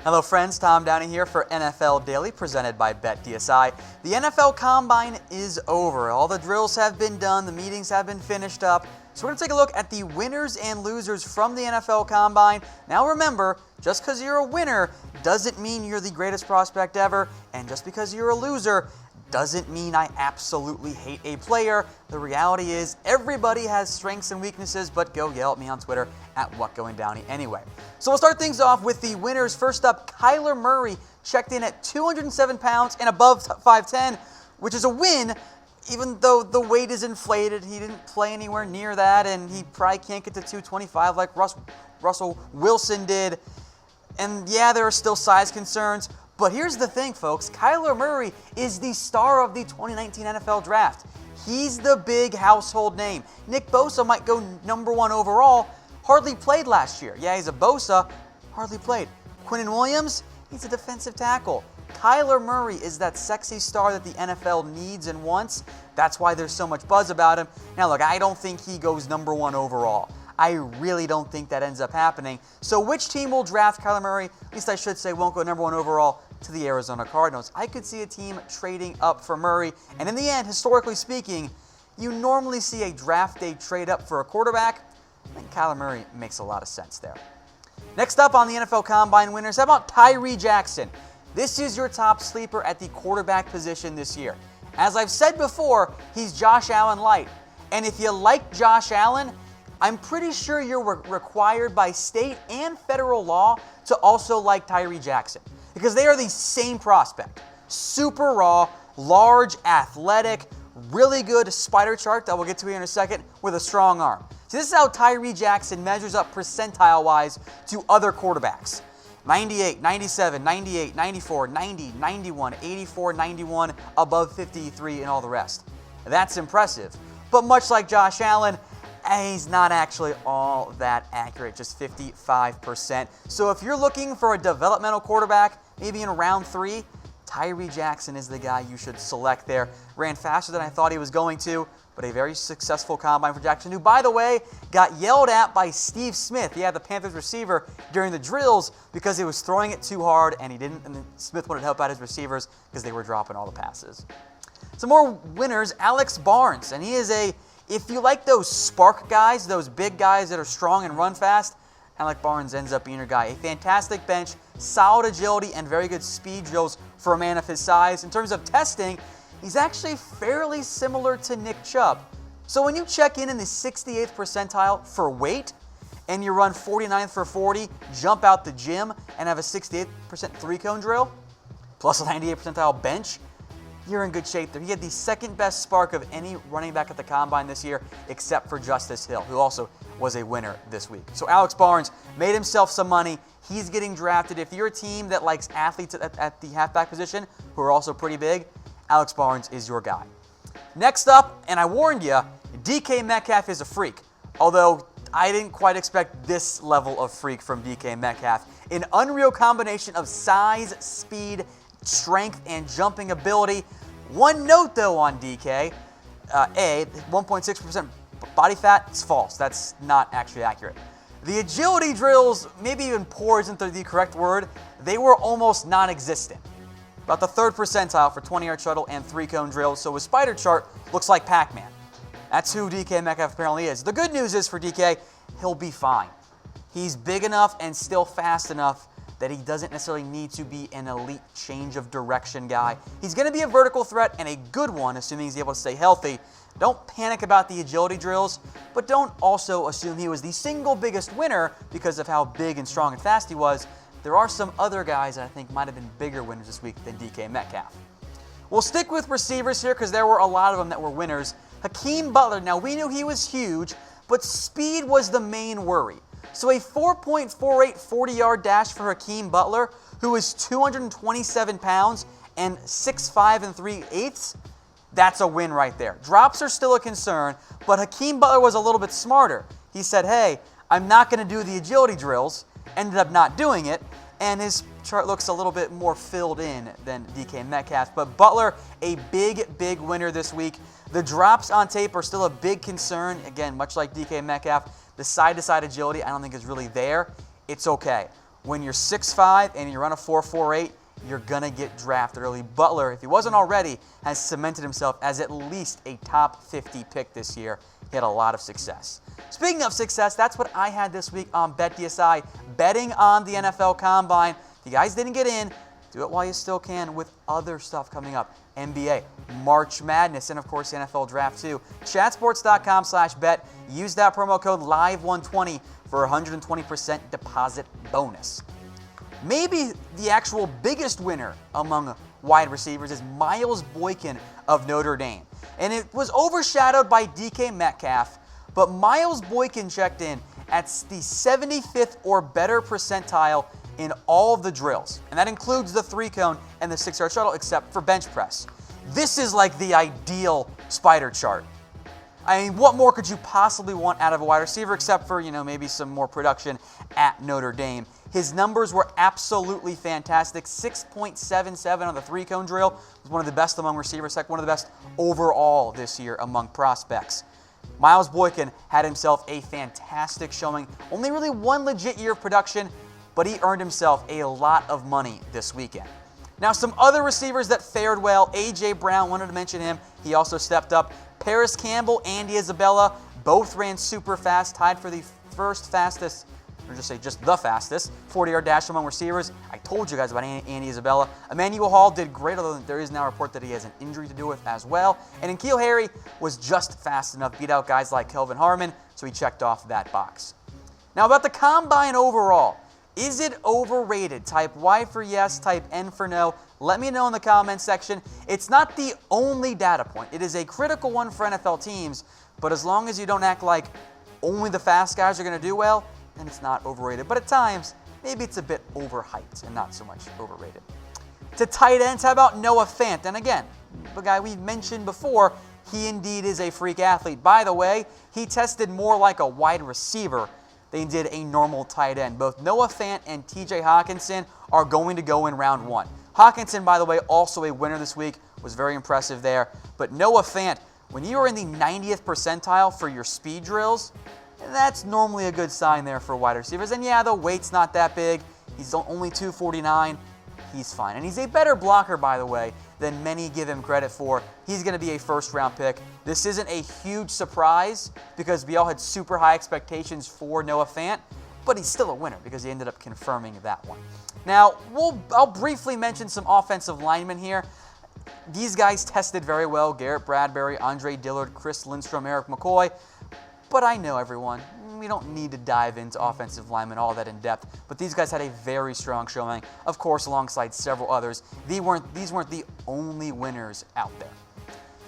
Hello friends, Tom Downey here for NFL Daily, presented by BetDSI. The NFL Combine is over. All the drills have been done, the meetings have been finished up. So we're going to take a look at the winners and losers from the NFL Combine. Now remember, just because you're a winner doesn't mean you're the greatest prospect ever, and just because you're a loser doesn't mean I absolutely hate a player. The reality is everybody has strengths and weaknesses, but go yell at me on Twitter at WhatGoingDowney anyway. So we'll start things off with the winners. First up, Kyler Murray checked in at 207 pounds and above 5'10", which is a win, even though the weight is inflated. He didn't play anywhere near that, and he probably can't get to 225 like Russell Wilson did. And yeah, there are still size concerns. But here's the thing, folks. Kyler Murray is the star of the 2019 NFL Draft. He's the big household name. Nick Bosa might go number 1 overall. Hardly played last year. Yeah, he's a Bosa. Hardly played. Quinnen Williams, he's a defensive tackle. Kyler Murray is that sexy star that the NFL needs and wants. That's why there's so much buzz about him. Now, look, I don't think he goes number 1 overall. I really don't think that ends up happening. So which team will draft Kyler Murray? At least I should say won't go number 1 overall to the Arizona Cardinals. I could see a team trading up for Murray. And in the end, historically speaking, you normally see a draft day trade up for a quarterback. I think Kyler Murray makes a lot of sense there. Next up on the NFL Combine winners, how about Tyree Jackson? This is your top sleeper at the quarterback position this year. As I've said before, he's Josh Allen light. And if you like Josh Allen, I'm pretty sure you're required by state and federal law to also like Tyree Jackson, because they are the same prospect. Super raw, large, athletic, really good spider chart that we'll get to here in a second, with a strong arm. So this is how Tyree Jackson measures up percentile-wise to other quarterbacks. 98, 97, 98, 94, 90, 91, 84, 91, above 53, and all the rest. That's impressive. But much like Josh Allen, he's not actually all that accurate, just 55%. So if you're looking for a developmental quarterback, maybe in round 3, Tyree Jackson is the guy you should select there. Ran faster than I thought he was going to, but a very successful combine for Jackson, who, by the way, got yelled at by Steve Smith, the Panthers receiver, during the drills because he was throwing it too hard, and then Smith wanted to help out his receivers because they were dropping all the passes. Some more winners, Alex Barnes, and he is if you like those spark guys, those big guys that are strong and run fast, Alex Barnes ends up being your guy. A fantastic bench, solid agility, and very good speed drills for a man of his size. In terms of testing, he's actually fairly similar to Nick Chubb. So when you check in the 68th percentile for weight, and you run 49th for 40, jump out the gym, and have a 68% 3-cone drill, plus a 98th percentile bench, you're in good shape there. He had the second best spark of any running back at the Combine this year, except for Justice Hill, who also was a winner this week. So Alex Barnes made himself some money. He's getting drafted. If you're a team that likes athletes at the halfback position, who are also pretty big, Alex Barnes is your guy. Next up, and I warned you, DK Metcalf is a freak. Although I didn't quite expect this level of freak from DK Metcalf. An unreal combination of size, speed, strength, and jumping ability. One note, though, on DK, 1.6% body fat, it's false. That's not actually accurate. The agility drills, maybe even poor isn't the correct word, they were almost non-existent. About the 3rd percentile for 20-yard shuttle and 3-cone drills, so his spider chart looks like Pac-Man. That's who DK Metcalf apparently is. The good news is for DK, he'll be fine. He's big enough and still fast enough that he doesn't necessarily need to be an elite change of direction guy. He's going to be a vertical threat, and a good one, assuming he's able to stay healthy. Don't panic about the agility drills, but don't also assume he was the single biggest winner because of how big and strong and fast he was. There are some other guys that I think might have been bigger winners this week than DK Metcalf. We'll stick with receivers here because there were a lot of them that were winners. Hakeem Butler, now we knew he was huge, but speed was the main worry. So a 4.48 40-yard dash for Hakeem Butler, who is 227 pounds and 6'5 3/8, that's a win right there. Drops are still a concern, but Hakeem Butler was a little bit smarter. He said, hey, I'm not going to do the agility drills, ended up not doing it, and his chart looks a little bit more filled in than DK Metcalf. But Butler, a big winner this week. The drops on tape are still a big concern. Again, much like DK Metcalf, the side-to-side agility I don't think is really there. It's okay. when you're 6'5" and you run a 4.48, you're going to get drafted early. Butler, if he wasn't already, has cemented himself as at least a top 50 pick this year. He had a lot of success. Speaking of success, that's what I had this week on BetDSI, betting on the NFL Combine. If you guys didn't get in, do it while you still can with other stuff coming up. NBA, March Madness, and of course the NFL Draft too. Chatsports.com/bet. Use that promo code LIVE120 for a 120% deposit bonus. Maybe the actual biggest winner among wide receivers is Miles Boykin of Notre Dame. And it was overshadowed by DK Metcalf, but Miles Boykin checked in at the 75th or better percentile in all of the drills. And that includes the 3-cone and the 6-yard shuttle, except for bench press. This is like the ideal spider chart. I mean, what more could you possibly want out of a wide receiver except for, maybe some more production at Notre Dame? His numbers were absolutely fantastic. 6.77 on the 3-cone drill. Was one of the best among receivers, one of the best overall this year among prospects. Miles Boykin had himself a fantastic showing. Only really one legit year of production, but he earned himself a lot of money this weekend. Now, some other receivers that fared well. A.J. Brown, wanted to mention him. He also stepped up. Paris Campbell, Andy Isabella, both ran super fast, tied for the first fastest, or just the fastest, 40-yard dash among receivers. I told you guys about Andy Isabella. Emmanuel Hall did great, although there is now a report that he has an injury to deal with as well. And N'Keal Harry was just fast enough, beat out guys like Kelvin Harmon, so he checked off that box. Now, about the Combine overall. Is it overrated? Type Y for yes, type N for no. Let me know in the comments section. It's not the only data point. It is a critical one for NFL teams, but as long as you don't act like only the fast guys are going to do well, then it's not overrated. But at times, maybe it's a bit overhyped and not so much overrated. To tight ends, how about Noah Fant? And again, the guy we mentioned before, he indeed is a freak athlete. By the way, he tested more like a wide receiver than did a normal tight end. Both Noah Fant and TJ Hawkinson are going to go in round 1. Hawkinson, by the way, also a winner this week, was very impressive there. But Noah Fant, when you are in the 90th percentile for your speed drills, that's normally a good sign there for wide receivers. And yeah, the weight's not that big. He's only 249. He's fine. And he's a better blocker, by the way, than many give him credit for. He's going to be a first-round pick. This isn't a huge surprise because we all had super high expectations for Noah Fant, but he's still a winner because he ended up confirming that one. Now, I'll briefly mention some offensive linemen here. These guys tested very well. Garrett Bradbury, Andre Dillard, Chris Lindstrom, Eric McCoy. But I know, everyone, we don't need to dive into offensive linemen all that in depth, but these guys had a very strong showing, of course, alongside several others. These weren't the only winners out there.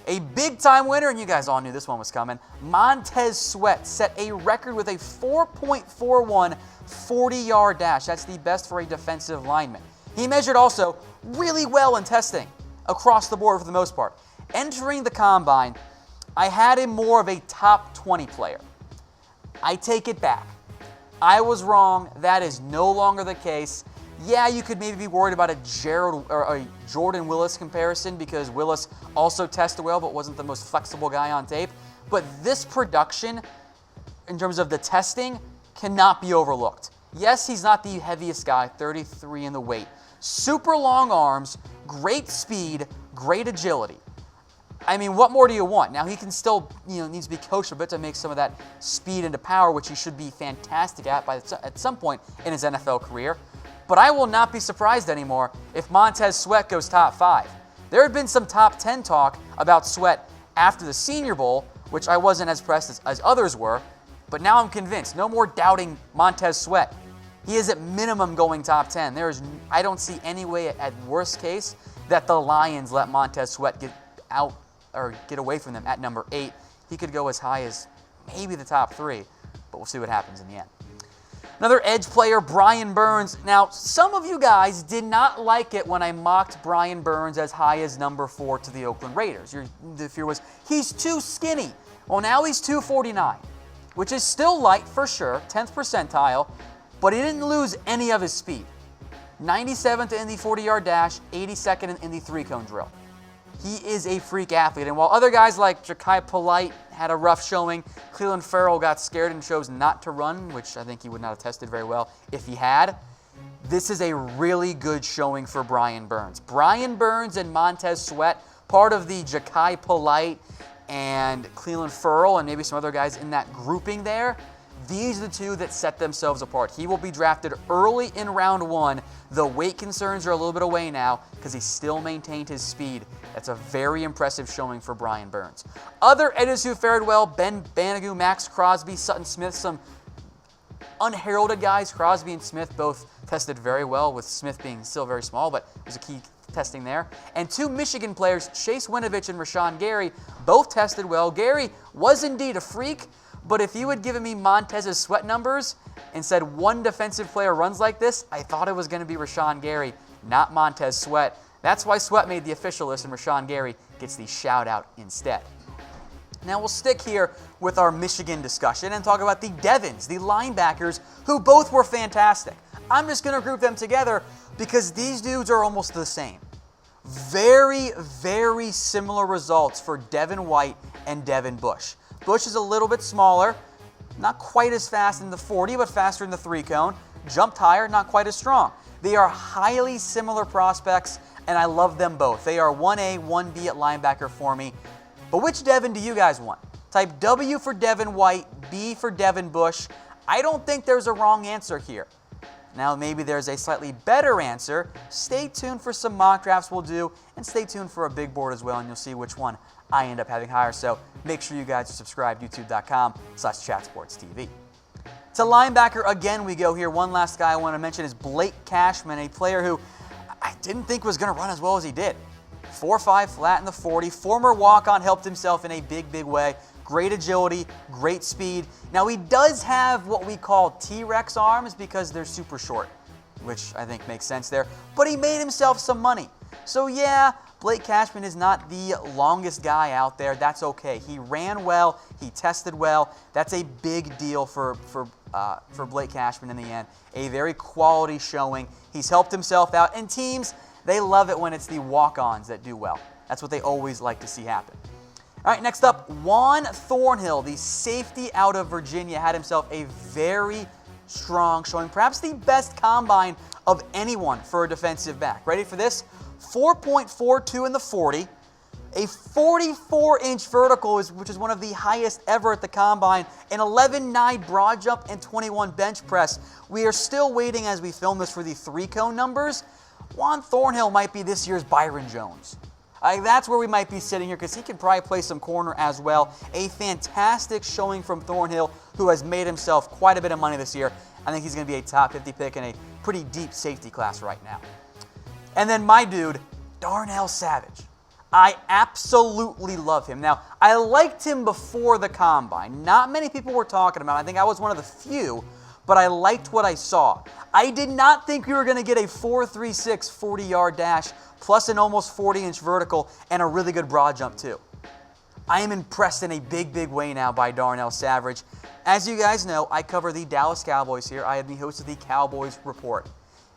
A big-time winner, and you guys all knew this one was coming, Montez Sweat set a record with a 4.41 40-yard dash. That's the best for a defensive lineman. He measured also really well in testing across the board for the most part. Entering the Combine, I had him more of a top 20 player. I take it back. I was wrong. That is no longer the case. Yeah, you could maybe be worried about a Jordan Willis comparison because Willis also tested well but wasn't the most flexible guy on tape. But this production, in terms of the testing, cannot be overlooked. Yes, he's not the heaviest guy, 33 in the weight. Super long arms, great speed, great agility. I mean, what more do you want? Now, he can still, needs to be coached a bit to make some of that speed into power, which he should be fantastic at some point in his NFL career. But I will not be surprised anymore if Montez Sweat goes top 5. There had been some top 10 talk about Sweat after the Senior Bowl, which I wasn't as impressed as others were. But now I'm convinced. No more doubting Montez Sweat. He is at minimum going top 10. I don't see any way at worst case that the Lions let Montez Sweat get away from them at number 8. He could go as high as maybe the top 3, but we'll see what happens in the end. Another edge player, Brian Burns. Now, some of you guys did not like it when I mocked Brian Burns as high as number 4 to the Oakland Raiders. The fear was, he's too skinny. Well, now he's 249, which is still light for sure, 10th percentile, but he didn't lose any of his speed. 97th in the 40-yard dash, 82nd in the 3-cone drill. He is a freak athlete, and while other guys like Ja'Kai Polite had a rough showing, Cleveland Farrell got scared and chose not to run, which I think he would not have tested very well if he had. this is a really good showing for Brian Burns. Brian Burns and Montez Sweat, part of the Ja'Kai Polite and Cleveland Ferrell and maybe some other guys in that grouping there. These are the two that set themselves apart. He will be drafted early in round 1. The weight concerns are a little bit away now because he still maintained his speed. That's a very impressive showing for Brian Burns. Other edges who fared well, Ben Banaghu, Max Crosby, Sutton Smith, some unheralded guys. Crosby and Smith both tested very well, with Smith being still very small, but it was a key testing there. And 2 Michigan players, Chase Winovich and Rashawn Gary, both tested well. Gary was indeed a freak, but if you had given me Montez's Sweat numbers and said one defensive player runs like this, I thought it was going to be Rashawn Gary, not Montez Sweat. That's why Sweat made the official list and Rashawn Gary gets the shout out instead. Now we'll stick here with our Michigan discussion and talk about the Devins, the linebackers, who both were fantastic. I'm just going to group them together because these dudes are almost the same. Very, very similar results for Devin White and Devin Bush. Bush is a little bit smaller, not quite as fast in the 40, but faster in the 3-cone. Jumped higher, not quite as strong. They are highly similar prospects, and I love them both. They are 1A, 1B at linebacker for me. But which Devin do you guys want? Type W for Devin White, B for Devin Bush. I don't think there's a wrong answer here. Now maybe there's a slightly better answer. Stay tuned for some mock drafts we'll do, and stay tuned for a big board as well, and you'll see which one I end up having higher. So make sure you guys are subscribed, youtube.com/chatsportstv. To linebacker again we go here. One last guy I want to mention is Blake Cashman, a player who I didn't think was going to run as well as he did. 4.5 flat in the 40. Former walk-on, helped himself in a big, big way. Great agility, great speed. Now he does have what we call T-Rex arms because they're super short, which I think makes sense there. But he made himself some money. So yeah, Blake Cashman is not the longest guy out there. That's okay. He ran well. He tested well. That's a big deal for Blake Cashman in the end. A very quality showing. He's helped himself out. And teams, they love it when it's the walk-ons that do well. That's what they always like to see happen. All right, next up, Juan Thornhill, the safety out of Virginia, had himself a very strong showing, perhaps the best combine of anyone for a defensive back. Ready for this? 4.42 in the 40, a 44-inch vertical, which is one of the highest ever at the combine, an 11.9 broad jump, and 21 bench press. We are still waiting as we film this for the 3-cone numbers. Juan Thornhill might be this year's Byron Jones. That's where we might be sitting here because he can probably play some corner as well. A fantastic showing from Thornhill, who has made himself quite a bit of money this year. I think he's going to be a top 50 pick in a pretty deep safety class right now. And then my dude, Darnell Savage. I absolutely love him. Now, I liked him before the combine. Not many people were talking about him. I think I was one of the few, but I liked what I saw. I did not think we were going to get a 4.36 40-yard dash plus an almost 40-inch vertical and a really good broad jump too. I am impressed in a big, big way now by Darnell Savage. As you guys know, I cover the Dallas Cowboys here. I am the host of the Cowboys Report.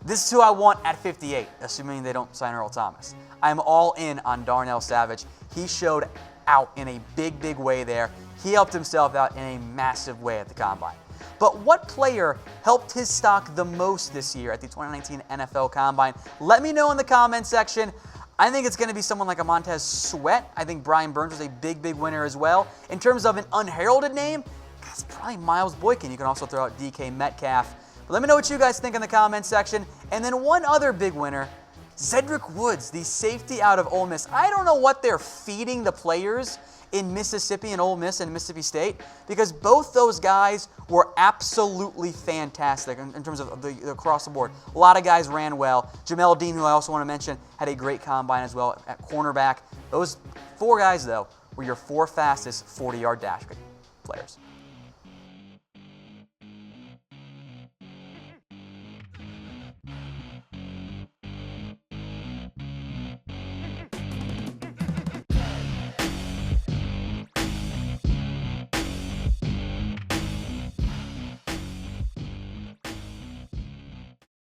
This is who I want at 58, assuming they don't sign Earl Thomas. I'm all in on Darnell Savage. He showed out in a big, big way there. He helped himself out in a massive way at the Combine. But what player helped his stock the most this year at the 2019 NFL Combine? Let me know in the comment section. I think it's going to be someone like a Montez Sweat. I think Brian Burns was a big, big winner as well. In terms of an unheralded name, it's probably Miles Boykin. You can also throw out DK Metcalf. But let me know what you guys think in the comment section. And then one other big winner, Cedric Woods, the safety out of Ole Miss. I don't know what they're feeding the players in Mississippi and Ole Miss and Mississippi State, because both those guys were absolutely fantastic in terms of the across the board. A lot of guys ran well. Jamel Dean, who I also want to mention, had a great combine as well at cornerback. Those four guys, though, were your four fastest 40-yard dash.